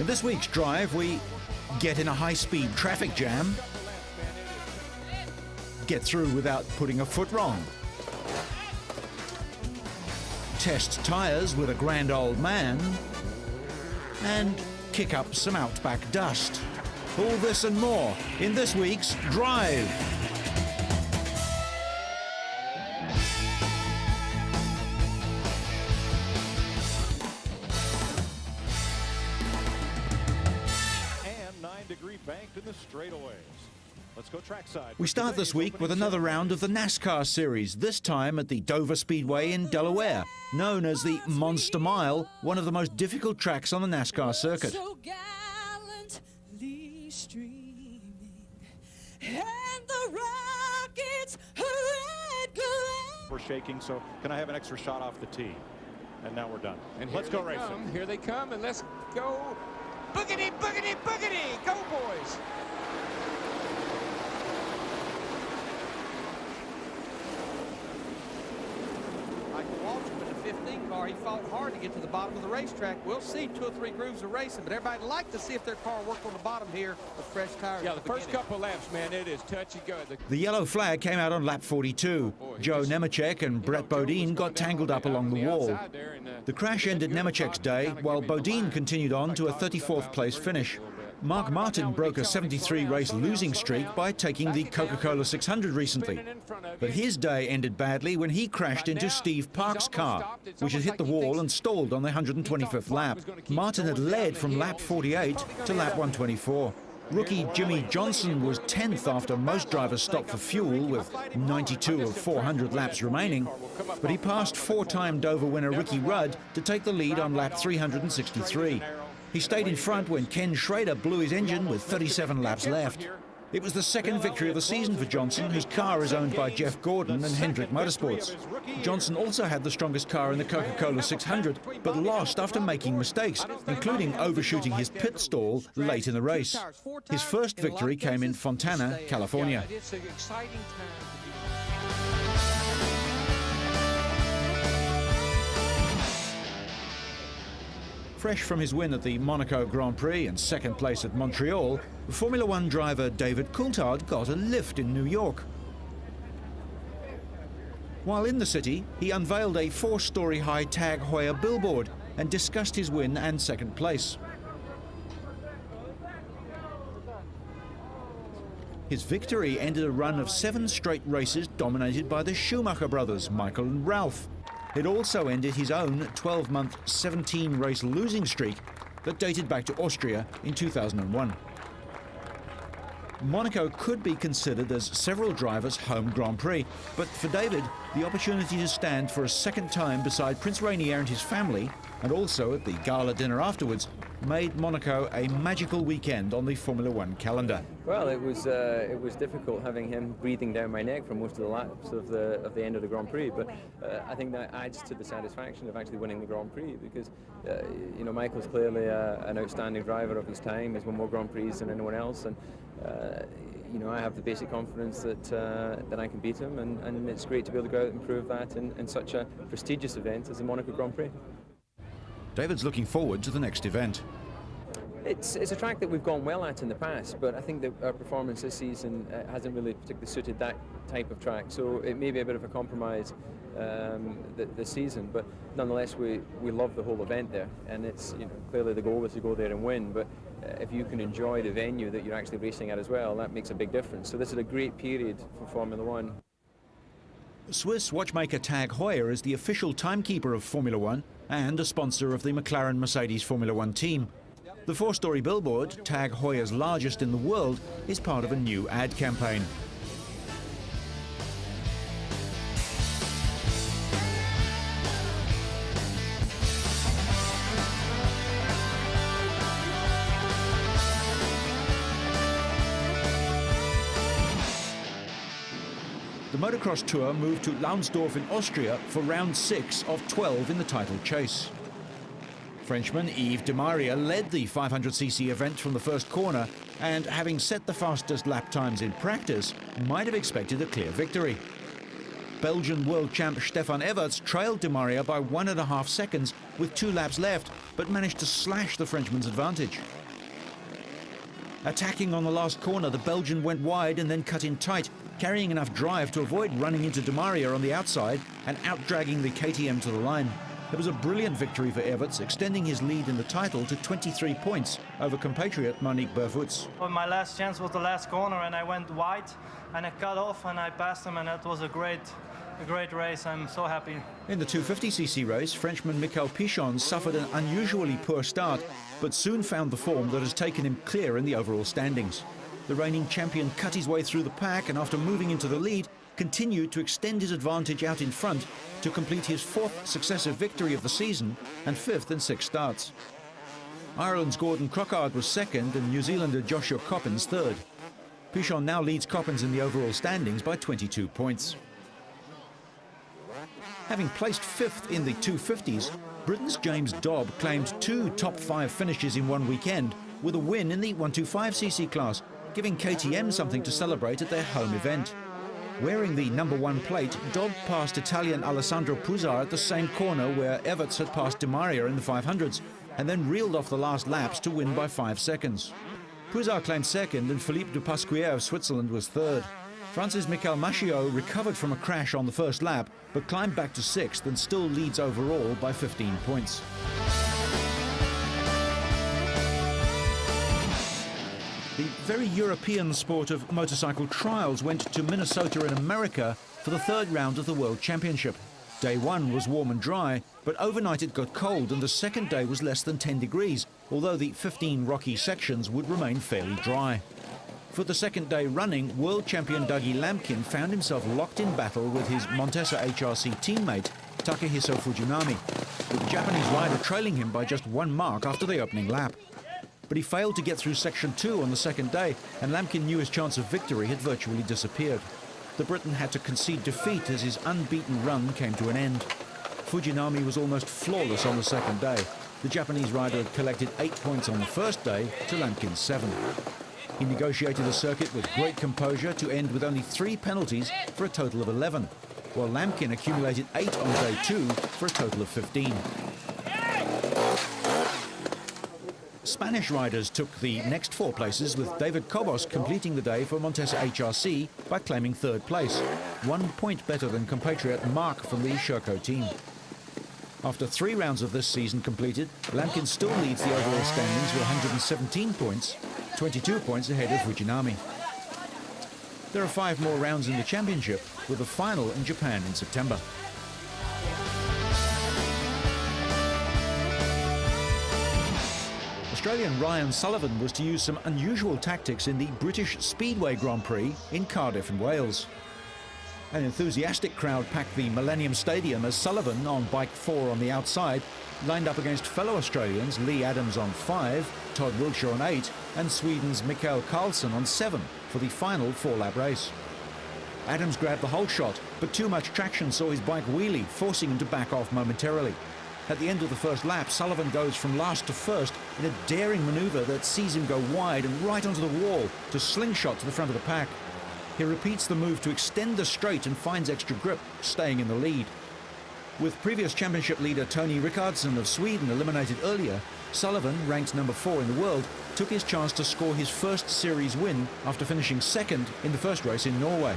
In this week's drive, we get in a high-speed traffic jam, get through without putting a foot wrong, test tyres with a grand old man, and kick up some outback dust. All this and more in this week's Drive. And 9-degree banked in the straightaways. Let's go trackside. We start this week with another round of the NASCAR series, this time at the Dover Speedway in Delaware, known as the Monster Mile, one of the most difficult tracks on the NASCAR circuit. So gallantly streaming, and the rockets red glare. We're shaking, so can I have an extra shot off the tee? And now we're done. And let's go racing. Here they come, and let's go. Boogity, boogity, boogity. Go, boys. With the 15 car, he fought hard to get to the bottom of the racetrack. We'll see 2 or 3 grooves of racing, but everybody would like to see if their car worked on the bottom here with fresh tires. Yeah, the first couple laps, man, it is touch and go. The yellow flag came out on lap 42. Joe Nemechek and Brett Bodine got tangled up along the wall. The crash ended Nemechek's day, while Bodine continued on to a 34th place finish. Mark Martin broke a 73-race losing streak by taking the Coca-Cola 600 recently. But his day ended badly when he crashed into Steve Park's car, which had hit the wall and stalled on the 125th lap. Martin had led from lap 48 to lap 124. Rookie Jimmy Johnson was 10th after most drivers stopped for fuel with 92 of 400 laps remaining, but he passed 4-time Dover winner Ricky Rudd to take the lead on lap 363. He stayed in front when Ken Schrader blew his engine with 37 laps left. It was the second victory of the season for Johnson, whose car is owned by Jeff Gordon and Hendrick Motorsports. Johnson also had the strongest car in the Coca-Cola 600, but lost after making mistakes, including overshooting his pit stall late in the race. His first victory came in Fontana, California. It's an exciting time. Fresh from his win at the Monaco Grand Prix and second place at Montreal, Formula One driver David Coulthard got a lift in New York. While in the city, he unveiled a 4-story high Tag Heuer billboard and discussed his win and second place. His victory ended a run of 7 straight races dominated by the Schumacher brothers, Michael and Ralph. It also ended his own 12-month, 17-race losing streak that dated back to Austria in 2001. Monaco could be considered as several drivers' home Grand Prix, but for David, the opportunity to stand for a second time beside Prince Rainier and his family, and also at the gala dinner afterwards, made Monaco a magical weekend on the Formula One calendar. Well, it was difficult having him breathing down my neck for most of the laps of the end of the Grand Prix, but I think that adds to the satisfaction of actually winning the Grand Prix, because you know, Michael's clearly an outstanding driver of his time. He's won more Grand Prix than anyone else, and you know, I have the basic confidence that I can beat him, and it's great to be able to go out and prove that in such a prestigious event as the Monaco Grand Prix. David's looking forward to the next event. It's a track that we've gone well at in the past, but I think that our performance this season hasn't really particularly suited that type of track, so it may be a bit of a compromise this season, but nonetheless we love the whole event there, and it's, you know, clearly the goal is to go there and win, but if you can enjoy the venue that you're actually racing at as well, that makes a big difference. So this is a great period for Formula One. Swiss watchmaker Tag Heuer is the official timekeeper of Formula One and a sponsor of the McLaren Mercedes Formula One team. The 4-story billboard, Tag Heuer's largest in the world, is part of a new ad campaign. The motocross tour moved to Launsdorf in Austria for round 6 of 12 in the title chase. Frenchman Yves Demaria led the 500cc event from the first corner, and having set the fastest lap times in practice, might have expected a clear victory. Belgian world champ Stefan Everts trailed Demaria by 1.5 seconds with 2 laps left, but managed to slash the Frenchman's advantage. Attacking on the last corner, the Belgian went wide and then cut in tight, carrying enough drive to avoid running into Di Maria on the outside and out-dragging the KTM to the line. It was a brilliant victory for Everts, extending his lead in the title to 23 points over compatriot Monique Berfoots. Well, my last chance was the last corner, and I went wide, and I cut off, and I passed him, and that was a great race. I'm so happy. In the 250cc race, Frenchman Michael Pichon suffered an unusually poor start, but soon found the form that has taken him clear in the overall standings. The reigning champion cut his way through the pack, and after moving into the lead, continued to extend his advantage out in front to complete his 4th successive victory of the season and 5th in 6 starts. Ireland's Gordon Crockard was 2nd and New Zealander Joshua Coppins 3rd. Pichon now leads Coppins in the overall standings by 22 points. Having placed 5th in the 250s, Britain's James Dobb claimed 2 top 5 finishes in one weekend with a win in the 125cc class, giving KTM something to celebrate at their home event. Wearing the number 1 plate, Dobb passed Italian Alessandro Puzzar at the same corner where Everts had passed Di Maria in the 500s, and then reeled off the last laps to win by 5 seconds. Puzzar claimed 2nd and Philippe de Pasquier of Switzerland was 3rd. France's Michael Machiot recovered from a crash on the first lap, but climbed back to 6th and still leads overall by 15 points. The very European sport of motorcycle trials went to Minnesota in America for the 3rd round of the World Championship. Day 1 was warm and dry, but overnight it got cold and the second day was less than 10 degrees, although the 15 rocky sections would remain fairly dry. For the second day running, world champion Dougie Lampkin found himself locked in battle with his Montesa HRC teammate, Takehisa Fujinami, with the Japanese rider trailing him by just 1 mark after the opening lap. But he failed to get through section 2 on the second day, and Lampkin knew his chance of victory had virtually disappeared. The Briton had to concede defeat as his unbeaten run came to an end. Fujinami was almost flawless on the second day. The Japanese rider had collected 8 points on the first day to Lampkin's 7. He negotiated the circuit with great composure to end with only 3 penalties for a total of 11, while Lampkin accumulated 8 on day 2 for a total of 15. Spanish riders took the next 4 places, with David Cobos completing the day for Montesa HRC by claiming 3rd place, 1 point better than compatriot Mark from the Sherco team. After 3 rounds of this season completed, Lampkin still leads the overall standings with 117 points, 22 points ahead of Fujinami. There are 5 more rounds in the championship, with the final in Japan in September. Australian Ryan Sullivan was to use some unusual tactics in the British Speedway Grand Prix in Cardiff and Wales. An enthusiastic crowd packed the Millennium Stadium as Sullivan, on bike 4 on the outside, lined up against fellow Australians Lee Adams on 5, Todd Wilshire on 8 and Sweden's Mikael Karlsson on 7 for the final 4-lap race. Adams grabbed the whole shot, but too much traction saw his bike wheelie, forcing him to back off momentarily. At the end of the first lap, Sullivan goes from last to first in a daring manoeuvre that sees him go wide and right onto the wall to slingshot to the front of the pack. He repeats the move to extend the straight and finds extra grip, staying in the lead. With previous championship leader Tony Rickardsson of Sweden eliminated earlier, Sullivan, ranked number 4 in the world, took his chance to score his first series win after finishing 2nd in the first race in Norway.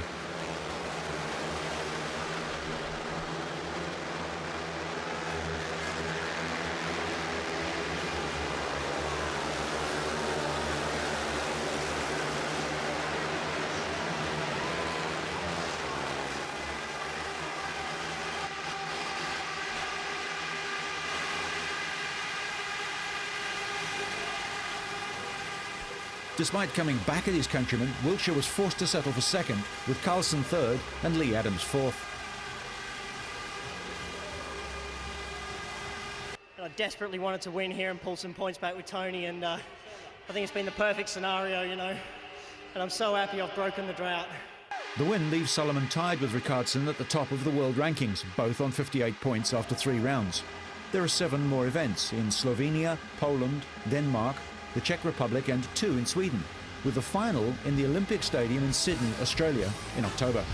Despite coming back at his countrymen, Wilshire was forced to settle for 2nd, with Karlsson 3rd and Lee Adams 4th. I desperately wanted to win here and pull some points back with Tony, and I think it's been the perfect scenario, you know, and I'm so happy I've broken the drought. The win leaves Solomon tied with Rickardsson at the top of the world rankings, both on 58 points after 3 rounds. There are 7 more events in Slovenia, Poland, Denmark, the Czech Republic and 2 in Sweden, with the final in the Olympic Stadium in Sydney, Australia in October.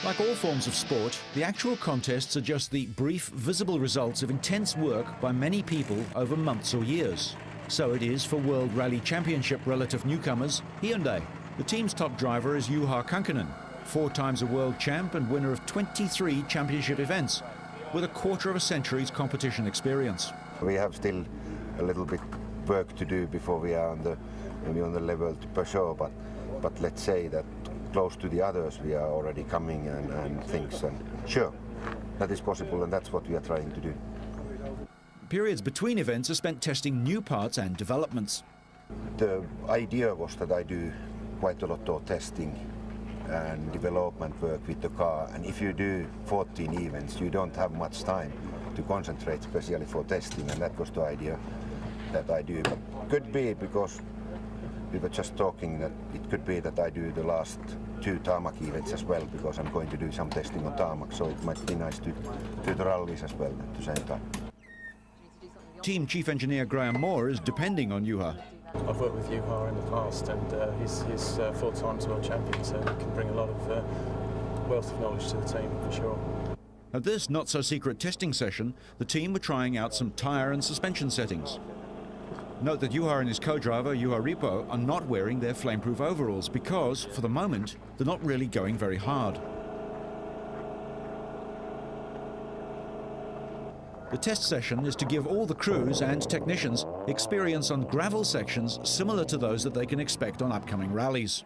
Like all forms of sport, the actual contests are just the brief, visible results of intense work by many people over months or years. So it is for World Rally Championship relative newcomers, Hyundai. The team's top driver is Juha Kankkunen, 4 times a world champ and winner of 23 championship events, with a quarter of a century's competition experience. We have still a little bit work to do before we are on the level to Peugeot, but let's say that close to the others we are already coming and things, and sure, that is possible, and that's what we are trying to do. Periods between events are spent testing new parts and developments. The idea was that I do quite a lot of testing and development work with the car, and if you do 14 events you don't have much time to concentrate especially for testing, and that was the idea that I do. But could be, because we were just talking, that it could be that I do the last 2 tarmac events as well, because I'm going to do some testing on tarmac, so it might be nice to do the rallies as well at the same time. Team Chief Engineer Graham Moore is depending on Juha. I've worked with Juha in the past, and he's 4 times world champion, so he can bring a lot of wealth of knowledge to the team, for sure. At this not-so-secret testing session, the team were trying out some tyre and suspension settings. Note that Juha and his co-driver, Juha Ripo, are not wearing their flameproof overalls because, for the moment, they're not really going very hard. The test session is to give all the crews and technicians experience on gravel sections similar to those that they can expect on upcoming rallies.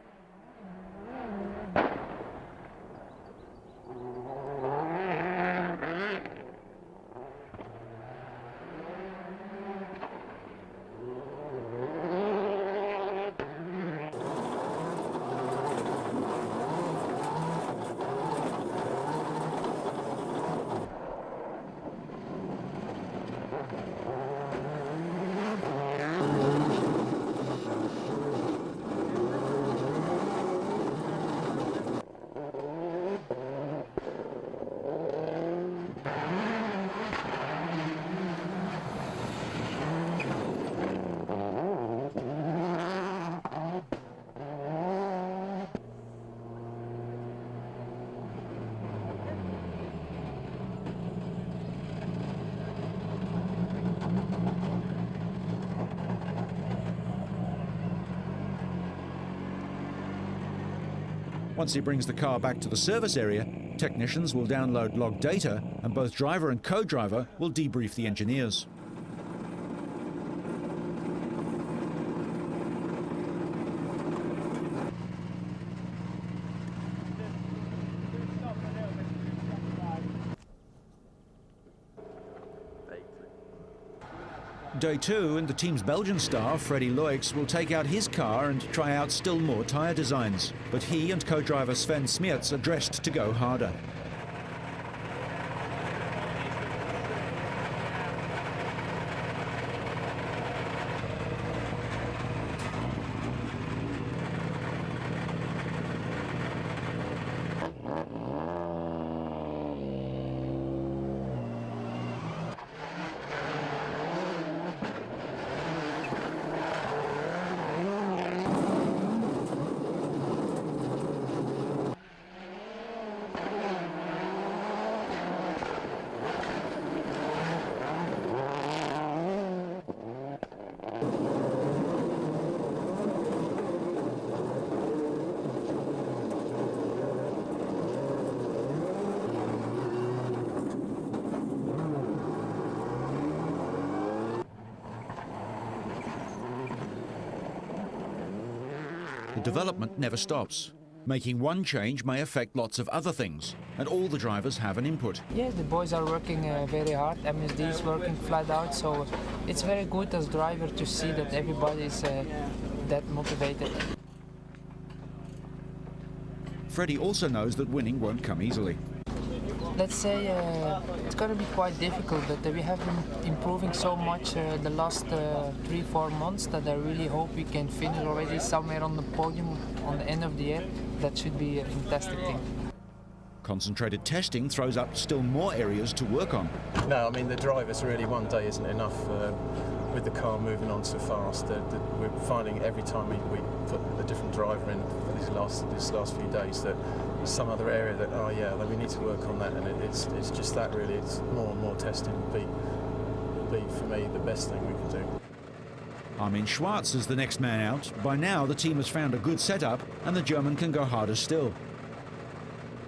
Once he brings the car back to the service area, technicians will download log data and both driver and co-driver will debrief the engineers. Day 2 and the team's Belgian star, Freddie Loix, will take out his car and try out still more tyre designs. But he and co-driver Sven Smiertz are dressed to go harder. The development never stops. Making one change may affect lots of other things, and all the drivers have an input. Yeah, the boys are working very hard. MSD is working flat out, so it's very good as driver to see that everybody is that motivated. Freddie also knows that winning won't come easily. Let's say it's going to be quite difficult, but we have been improving so much the last 3-4 months that I really hope we can finish already somewhere on the podium on the end of the year. That should be a fantastic thing. Concentrated testing throws up still more areas to work on. No, I mean the drivers really, one day isn't enough. with the car moving on so fast, that we're finding every time we put a different driver in these last few days that there's some other area that, oh yeah, we need to work on that, and it's just that really. It's more and more testing will be for me the best thing we can do. Armin Schwarz is the next man out. By now the team has found a good setup and the German can go harder still.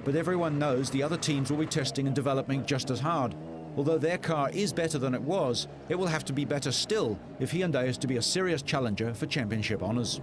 But everyone knows the other teams will be testing and developing just as hard. Although their car is better than it was, it will have to be better still if Hyundai is to be a serious challenger for championship honours.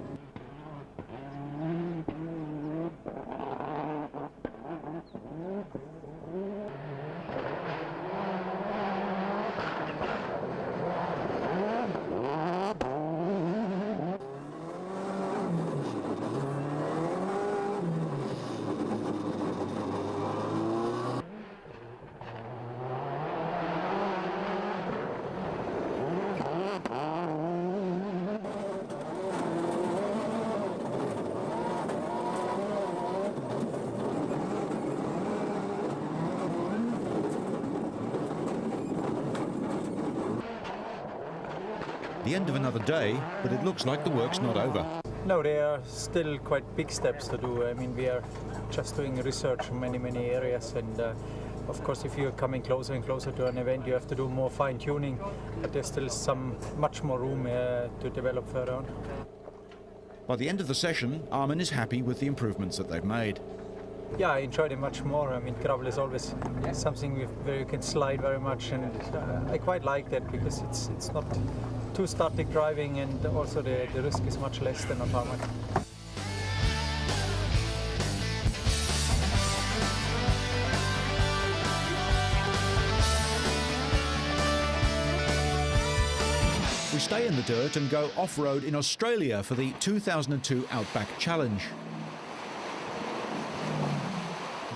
The end of another day, but it looks like the work's not over. No, there are still quite big steps to do. I mean, we are just doing research in many areas, and of course, if you're coming closer and closer to an event, you have to do more fine-tuning, but there's still much more room to develop further on. By the end of the session, Armin is happy with the improvements that they've made. Yeah, I enjoyed it much more. I mean, gravel is always something where you can slide very much, and I quite like that because it's not too static driving, and also the risk is much less than on tarmac. We stay in the dirt and go off-road in Australia for the 2002 Outback Challenge.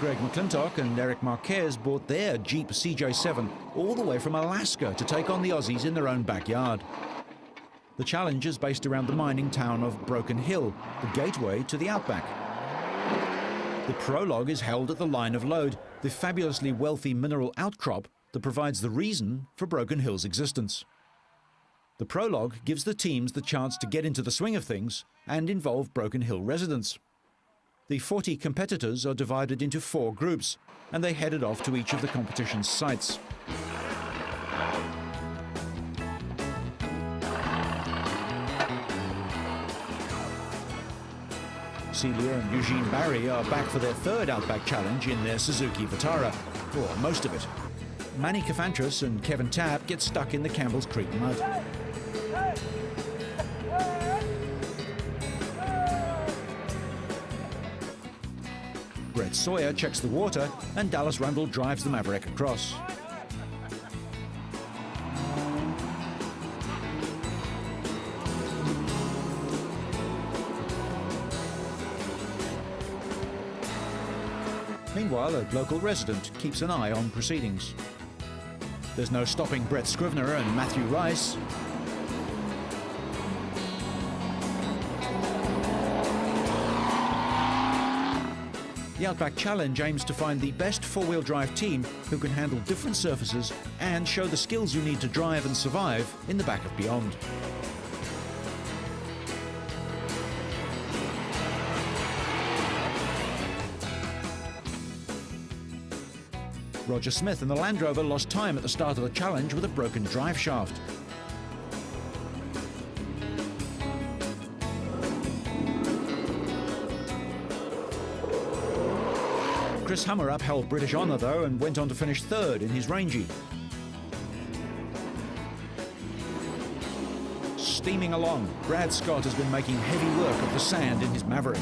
Greg McClintock and Eric Marquez bought their Jeep CJ7 all the way from Alaska to take on the Aussies in their own backyard. The challenge is based around the mining town of Broken Hill, the gateway to the Outback. The prologue is held at the Line of Lode, the fabulously wealthy mineral outcrop that provides the reason for Broken Hill's existence. The prologue gives the teams the chance to get into the swing of things and involve Broken Hill residents. The 40 competitors are divided into 4 groups, and they headed off to each of the competition's sites. Celia and Eugene Barry are back for their 3rd Outback Challenge in their Suzuki Vitara, or most of it. Manny Kafantras and Kevin Tapp get stuck in the Campbell's Creek mud. Brett Sawyer checks the water, and Dallas Rundle drives the Maverick across. Meanwhile, a local resident keeps an eye on proceedings. There's no stopping Brett Scrivener and Matthew Rice. The Outback Challenge aims to find the best four-wheel drive team who can handle different surfaces and show the skills you need to drive and survive in the back of Beyond. Roger Smith and the Land Rover lost time at the start of the challenge with a broken drive shaft. Chris Hummer upheld British honour though and went on to finish 3rd in his Rangy. Steaming along, Brad Scott has been making heavy work of the sand in his Maverick.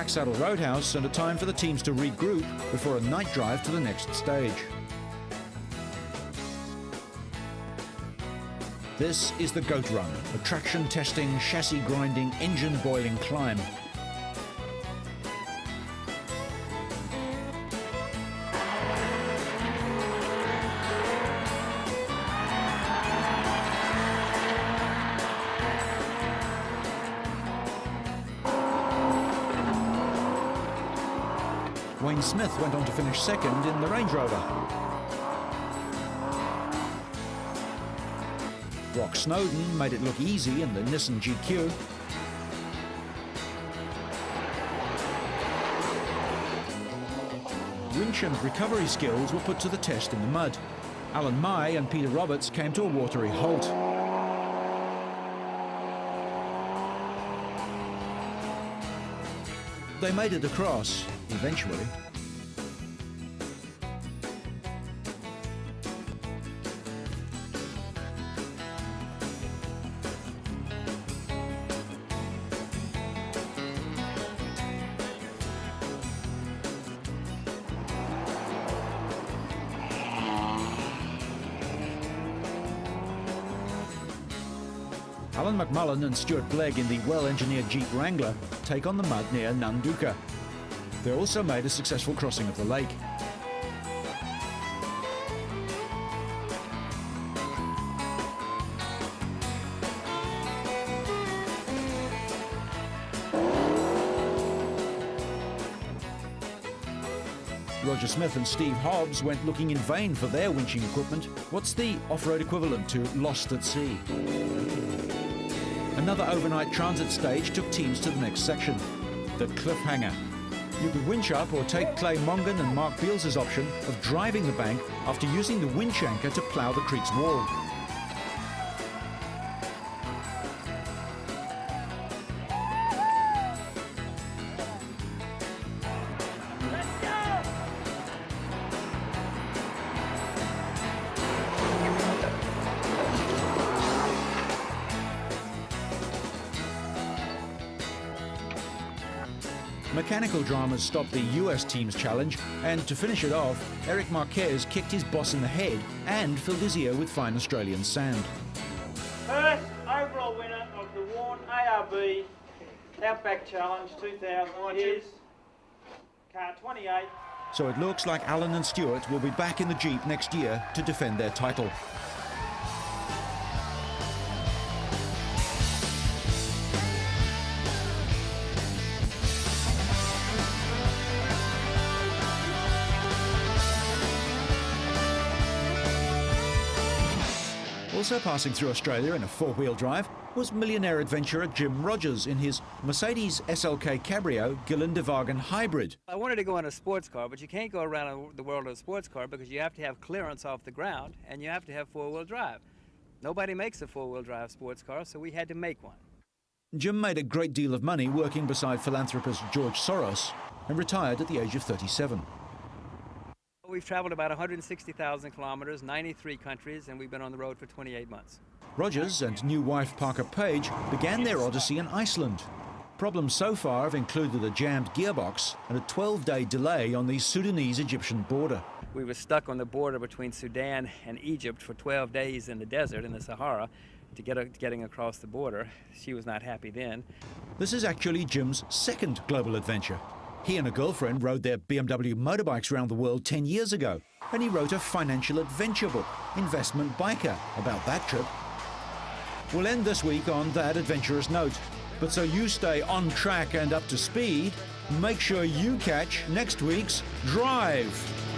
Saddle Roadhouse and a time for the teams to regroup before a night drive to the next stage. This is the Goat Run, a traction testing, chassis grinding, engine boiling climb. Wayne Smith went on to finish second in the Range Rover. Brock Snowden made it look easy in the Nissan GQ. Winch and recovery skills were put to the test in the mud. Alan May and Peter Roberts came to a watery halt. They made it across, eventually. Alan McMullen and Stuart Blegg in the well-engineered Jeep Wrangler take on the mud near Nanduka. They also made a successful crossing of the lake. Roger Smith and Steve Hobbs went looking in vain for their winching equipment. What's the off-road equivalent to lost at sea? Another overnight transit stage took teams to the next section, the Cliffhanger. You could winch up or take Clay Mongan and Mark Beals' option of driving the bank after using the winch anchor to plough the creek's wall. Mechanical dramas stopped the US team's challenge, and to finish it off, Eric Marquez kicked his boss in the head and filled his ear with fine Australian sand. First overall winner of the Warren ARB Outback Challenge 2000 is car 28. So it looks like Alan and Stuart will be back in the Jeep next year to defend their title. Also passing through Australia in a four-wheel drive was millionaire adventurer Jim Rogers in his Mercedes SLK Cabrio Gillendewagen Hybrid. I wanted to go in a sports car, but you can't go around the world in a sports car because you have to have clearance off the ground and you have to have four-wheel drive. Nobody makes a four-wheel drive sports car, so we had to make one. Jim made a great deal of money working beside philanthropist George Soros and retired at the age of 37. We've traveled about 160,000 kilometers, 93 countries, and we've been on the road for 28 months. Rogers and new wife Parker Page began their odyssey in Iceland. Problems so far have included a jammed gearbox and a 12-day delay on the Sudanese-Egyptian border. We were stuck on the border between Sudan and Egypt for 12 days in the desert, in the Sahara, getting across the border. She was not happy then. This is actually Jim's second global adventure. He and a girlfriend rode their BMW motorbikes around the world 10 years ago, and he wrote a financial adventure book, Investment Biker, about that trip. We'll end this week on that adventurous note, but so you stay on track and up to speed, make sure you catch next week's Drive.